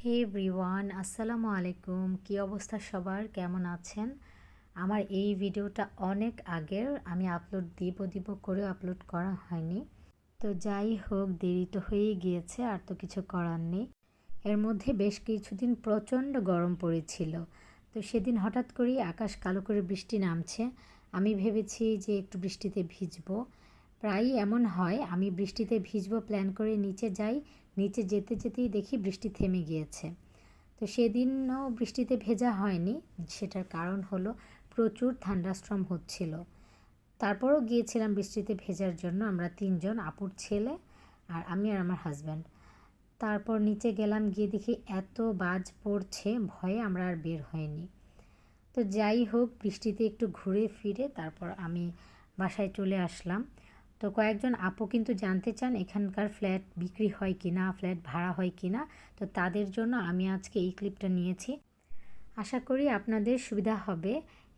হে everyone, আসসালামু আলাইকুম। কী অবস্থা সবার, কেমন আছেন? আমার এই ভিডিওটা অনেক আগের, আমি আপলোড দিব করে আপলোড করা হয়নি। তো যাই হোক, দেরি তো হয়েই গিয়েছে, আর তো কিছু করার নেই। এর মধ্যে বেশ কিছুদিন প্রচণ্ড গরম পড়েছিল। তো সেদিন হঠাৎ করেই আকাশ কালো করে বৃষ্টি নামছে। আমি ভেবেছি যে একটু বৃষ্টিতে ভিজবো। প্রায়ই এমন হয়, আমি বৃষ্টিতে ভিজবো প্ল্যান করে নিচে যাই, নিচে যেতে যেতেই দেখি বৃষ্টি থেমে গিয়েছে। তো সেদিনও বৃষ্টিতে ভেজা হয়নি। সেটার কারণ হলো প্রচুর থান্ডারস্টর্ম হচ্ছিল। তারপরও গিয়েছিলাম বৃষ্টিতে ভেজার জন্য, আমরা তিনজন, আপুর ছেলে আর আমি আর আমার হাজব্যান্ড। তারপর নিচে গেলাম, গিয়ে দেখি এত বাজ পড়ছে, ভয়ে আমরা আর বের হইনি। তো যাই হোক, বৃষ্টিতে একটু ঘুরে ফিরে তারপর আমি বাসায় চলে আসলাম। তো কয়েকজন আপু কিন্তু জানতে চান এখানকার ফ্ল্যাট বিক্রি হয় কি না, ফ্ল্যাট ভাড়া হয় কি না। তো তাদের জন্য আমি আজকে এই ক্লিপটা নিয়েছি। আশা করি আপনাদের সুবিধা হবে।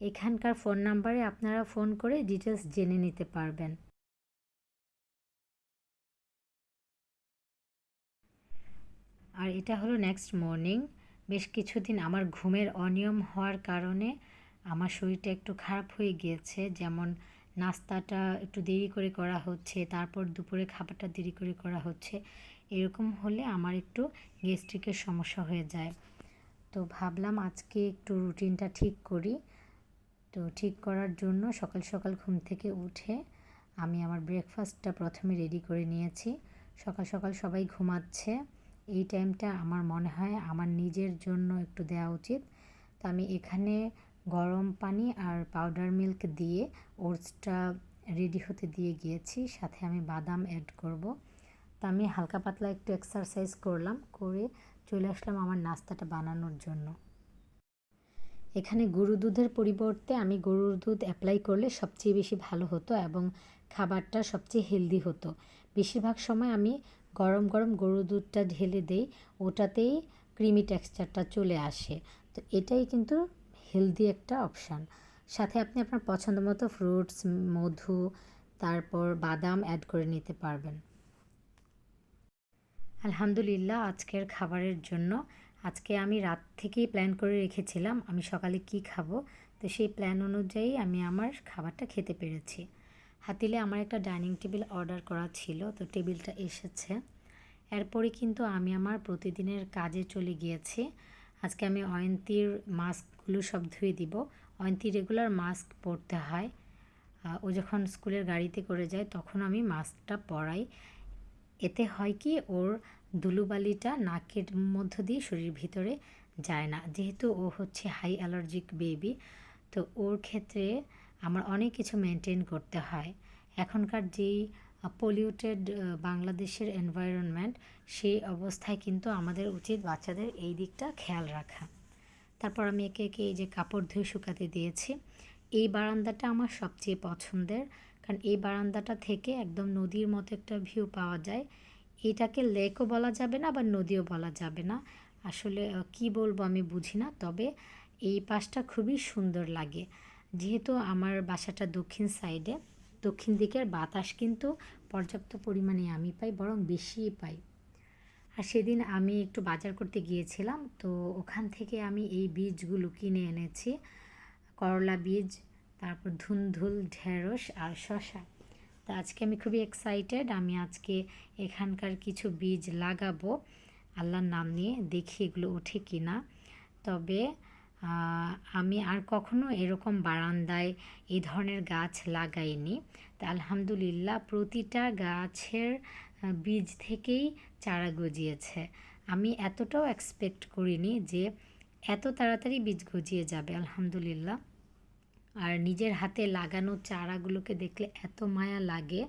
এখানকার ফোন নাম্বারে আপনারা ফোন করে ডিটেলস জেনে নিতে পারবেন। আর এটা হলো নেক্সট মর্নিং। বেশ কিছুদিন আমার ঘুমের অনিয়ম হওয়ার কারণে আমার শরীরটা একটু খারাপ হয়ে গিয়েছে। যেমন নাস্তাটা একটু দেরি করে করা হচ্ছে, তারপর দুপুরে খাবারটা দেরি করে করা হচ্ছে। এরকম হলে আমার একটু গ্যাস্ট্রিকের সমস্যা হয়ে যায়। তো ভাবলাম আজকে একটু রুটিনটা ঠিক করি। তো ঠিক করার জন্য সকাল সকাল ঘুম থেকে উঠে আমি আমার ব্রেকফাস্টটা প্রথমে রেডি করে নিয়েছি। সকাল সকাল সবাই ঘুমাচ্ছে, এই টাইমটা আমার মনে হয় আমার নিজের জন্য একটু দেওয়া উচিত। তো আমি এখানে গরম পানি আর পাউডার মিল্ক দিয়ে ওটসটা রেডি হতে দিয়ে গিয়েছি, সাথে আমি বাদাম অ্যাড করব। তো আমি হালকা পাতলা একটু এক্সারসাইজ করলাম, করে চলে আসলাম আমার নাস্তাটা বানানোর জন্য। এখানে গরুর দুধের পরিবর্তে আমি গরুর দুধ অ্যাপ্লাই করলে সবচেয়ে বেশি ভালো হতো এবং খাবারটা সবচেয়ে হেলদি হতো। বেশিরভাগ সময় আমি গরম গরম গরুর দুধটা ঢেলে দেই, ওটাতেই ক্রিমি টেক্সচারটা চলে আসে। তো এটাই কিন্তু হেলদি একটা অপশান। সাথে আপনি আপনার পছন্দ মতো ফ্রুটস, মধু, তারপর বাদাম অ্যাড করে নিতে পারবেন। আলহামদুলিল্লাহ, আজকের খাবারের জন্য আজকে আমি রাত থেকেই প্ল্যান করে রেখেছিলাম আমি সকালে কি খাবো। তো সেই প্ল্যান অনুযায়ী আমি আমার খাবারটা খেতে পেরেছি। হাতিলে আমার একটা ডাইনিং টেবিল অর্ডার করা ছিল, তো টেবিলটা এসেছে। এরপরে কিন্তু আমি আমার প্রতিদিনের কাজে চলে গিয়েছি। আজকে আমি অয়ন্তীর মাস্কগুলো সব ধুয়ে দিব। অয়ন্তী রেগুলার মাস্ক পরতে হয়। ও যখন স্কুলের গাড়িতে করে যায় তখন আমি মাস্কটা পরাই। এতে হয় কি, ওর ধুলোবালিটা নাকের মধ্য দিয়ে শরীরের ভিতরে যায় না। যেহেতু ও হচ্ছে হাই অ্যালার্জিক বেবি, তো ওর ক্ষেত্রে আমার অনেক কিছু মেনটেন করতে হয়। এখনকার যেই পলিউটেড বাংলাদেশের এনভায়রনমেন্ট, সেই অবস্থায় কিন্তু আমাদের উচিত বাচ্চাদের এই দিকটা খেয়াল রাখা। তারপর আমি একে একে এই যে কাপড় ধুয়ে শুকাতে দিয়েছি। এই বারান্দাটা আমার সবচেয়ে পছন্দের, কারণ এই বারান্দাটা থেকে একদম নদীর মতো একটা ভিউ পাওয়া যায়। এটাকে লেকও বলা যাবে না, আবার নদীও বলা যাবে না। আসলে কি বলবো আমি বুঝি না, তবে এই পাশটা খুবই সুন্দর লাগে। যেহেতু আমার বাসাটা দক্ষিণ সাইডে, দক্ষিণ দিকের বাতাস কিন্তু পর্যাপ্ত পরিমাণে আমি পাই, বরং বেশিই পাই। আর সেদিন আমি একটু বাজার করতে গিয়েছিলাম, তো ওখান থেকে আমি এই বীজগুলো কিনে এনেছি। করলা বীজ, তারপর ধুন্দুল, ঢেঁড়স আর শসা। তো আজকে আমি খুবই এক্সাইটেড, আমি আজকে এখানকার কিছু বীজ লাগাবো আল্লাহর নাম নিয়ে, দেখি এগুলো ওঠে কি না। তবে আমি আর কখনো এরকম বারান্দায় এই ধরনের গাছ লাগাইনি। তা আলহামদুলিল্লাহ, প্রতিটা গাছের বীজ থেকেই চারা গজিয়েছে। আমি এতটাও এক্সপেক্ট করিনি যে এত তাড়াতাড়ি বীজ গজিয়ে যাবে, আলহামদুলিল্লাহ। আর নিজের হাতে লাগানো চারাগুলোকে দেখলে এত মায়া লাগে,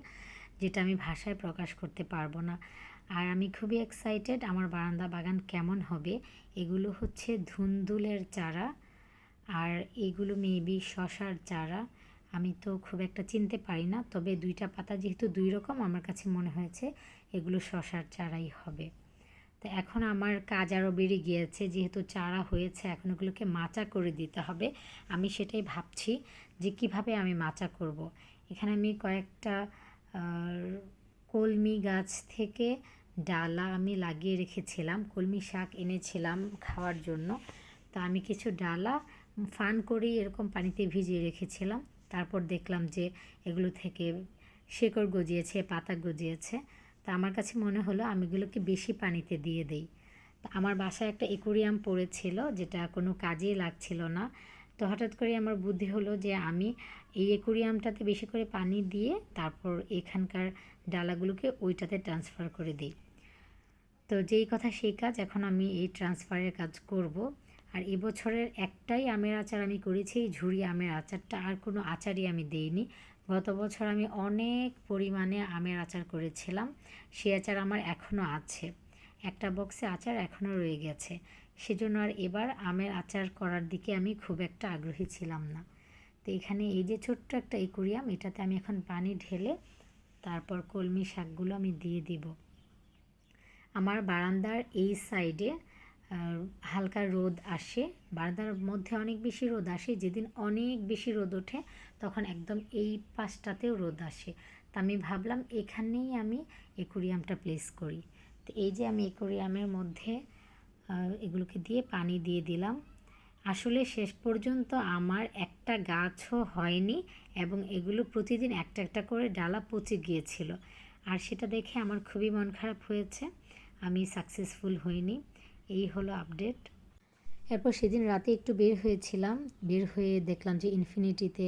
যেটা আমি ভাষায় প্রকাশ করতে পারবো না। আর আমি খুবই এক্সাইটেড আমার বারান্দা বাগান কেমন হবে। এগুলো হচ্ছে ধুন্দুলের চারা, আর এগুলো মেবি শশার চারা। আমি তো খুব একটা চিনতে পারি না, তবে দুইটা পাতা যেহেতু দুই রকম, আমার কাছে মনে হয়েছে এগুলো শশার চারাই হবে। তো এখন আমার কাজ আরও বেড়ে গিয়েছে, যেহেতু চারা হয়েছে এখন ওগুলোকে মাচা করে দিতে হবে। আমি সেটাই ভাবছি যে কিভাবে আমি মাচা করব। এখানে আমি কয়েকটা কলমি গাছ থেকে ডালা আমি লাগিয়ে রেখেছিলাম, কলমি শাক এনেছিলাম খাওয়ার জন্য। তো আমি কিছু ডালা ফান করেই এরকম পানিতে ভিজিয়ে রেখেছিলাম। তারপর দেখলাম যে এগুলো থেকে শিকড় গজিয়েছে, পাতা গজিয়েছে। তা আমার কাছে মনে হলো আমি এগুলোকে বেশি পানিতে দিয়ে দেই। তা আমার বাসায় একটা অ্যাকোয়ারিয়াম পড়েছিল, যেটা কোনো কাজেই লাগছিল না। তো হঠাৎ করে আমার বুদ্ধি হলো যে আমি এই অ্যাকোয়ারিয়ামটাতে বেশি করে পানি দিয়ে তারপর এখানকার ডালাগুলোকে ওইটাতে ট্রান্সফার করে দিই। তো যেই কথা সেই কাজ, এখন আমি এই ট্রান্সফারের কাজ করব। আর এবছরের একটাই আমের আচার আমি করেছি, এই ঝুরি আমের আচারটা। আর কোনো আচারই আমি দেইনি। গত বছর আমি অনেক পরিমাণে আমের আচার করেছিলাম, সেই আচার আমার এখনও আছে। একটা বক্সে আচার এখনও রয়ে গেছে। সেজন্য আর এবার আমের আচার করার দিকে আমি খুব একটা আগ্রহী ছিলাম না। তো এখানে এই যে ছোট্ট একটা অ্যাকোয়ারিয়াম, এটাতে আমি এখন পানি ঢেলে তারপর কলমি শাকগুলো আমি দিয়ে দিব। আমার বারান্দার এই সাইডে হালকা রোদ আসে, বারান্দার মধ্যে অনেক বেশি রোদ আসে। যেদিন অনেক বেশি রোদ ওঠে তখন একদম এই পাশটাতেও রোদ আসে। তা আমি ভাবলাম এখানেই আমি অ্যাকোয়ারিয়ামটা প্লেস করি। তো এই যে আমি অ্যাকোয়ারিয়ামের মধ্যে এগুলোকে দিয়ে পানি দিয়ে দিলাম। আসলে শেষ পর্যন্ত আমার একটা গাছও হয়নি, এবং এগুলো প্রতিদিন একটা একটা করে ডালা পচে গিয়েছিল। আর সেটা দেখে আমার খুবই মন খারাপ হয়েছে, আমি সাকসেসফুল হইনি। এই হলো আপডেট। এরপর সেদিন রাতে একটু বের হয়েছিলাম, বের হয়ে দেখলাম যে ইনফিনিটিতে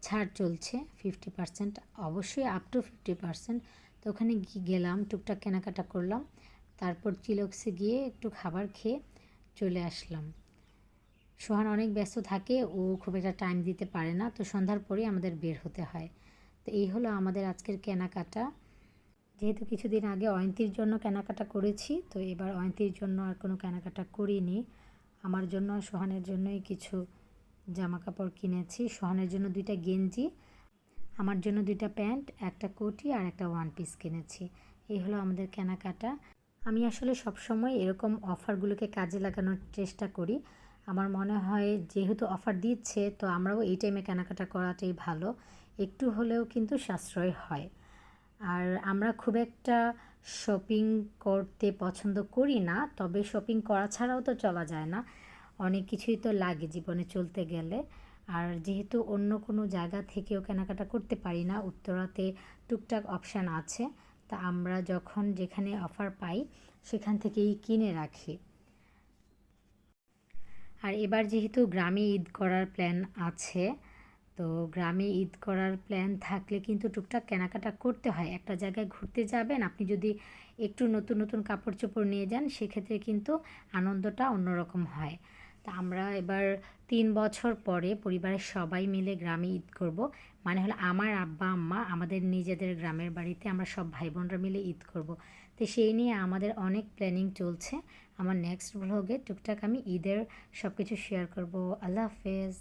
ছাড় চলছে 50%, অবশ্যই আপ টু 50%। তো ওখানে গেলাম, টুকটাক কেনাকাটা করলাম। তারপর চিলক্সে গিয়ে একটু খাবার খেয়ে চলে আসলাম। সোহান অনেক ব্যস্ত থাকে, ও খুব একটা টাইম দিতে পারে না। তো সন্ধ্যার পরেই আমাদের বের হতে হয়। তো এই হলো আমাদের আজকের কেনাকাটা। যেহেতু কিছুদিন আগে অয়ন্তীর জন্য কেনাকাটা করেছি, তো এবার অয়ন্তীর জন্য আর কোনো কেনাকাটা করিনি। আমার জন্য আর সোহানের জন্যই কিছু জামা কাপড় কিনেছি। সোহানের জন্য 2টা গেঞ্জি, আমার জন্য 2টা প্যান্ট, একটা কোটি আর একটা ওয়ান পিস কিনেছি। এই হলো আমাদের কেনাকাটা। আমি আসলে সবসময় এরকম অফারগুলোকে কাজে লাগানোর চেষ্টা করি। আমার মনে হয় যেহেতু অফার দিচ্ছে, তো আমরাও এই টাইমে কেনাকাটা করাটাই ভালো। একটু হলেও কিন্তু সাশ্রয় হয়। আর আমরা খুব একটা শপিং করতে পছন্দ করি না, তবে শপিং করা ছাড়াও তো চলা যায় না, অনেক কিছুই তো লাগে জীবনে চলতে গেলে। আর যেহেতু অন্য কোনো জায়গা থেকেও কেনাকাটা করতে পারি না, উত্তরাতে টুকটাক অপশান আছে, তা আমরা যখন যেখানে অফার পাই সেখান থেকেই কিনে রাখি। আর এবার যেহেতু গ্রামে ঈদ করার প্ল্যান আছে, তো গ্রামে ঈদ করার প্ল্যান থাকলে কিন্তু টুকটাক কেনাকাটা করতে হয়। একটা জায়গায় ঘুরতে যাবেন, আপনি যদি একটু নতুন নতুন কাপড় চোপড় নিয়ে যান, সেক্ষেত্রে কিন্তু আনন্দটা অন্যরকম হয়। তা আমরা এবার 3 বছর পরে পরিবারের সবাই মিলে গ্রামে ঈদ করব। মানে হলো আমার আব্বা আম্মা, আমাদের নিজেদের গ্রামের বাড়িতে আমরা সব ভাই বোনরা মিলে ঈদ করব। তো সেই নিয়ে আমাদের অনেক প্ল্যানিং চলছে। আমার নেক্সট ব্লগে টুকটাক আমি ঈদের সব কিছু শেয়ার করব। আল্লাহ হাফেজ।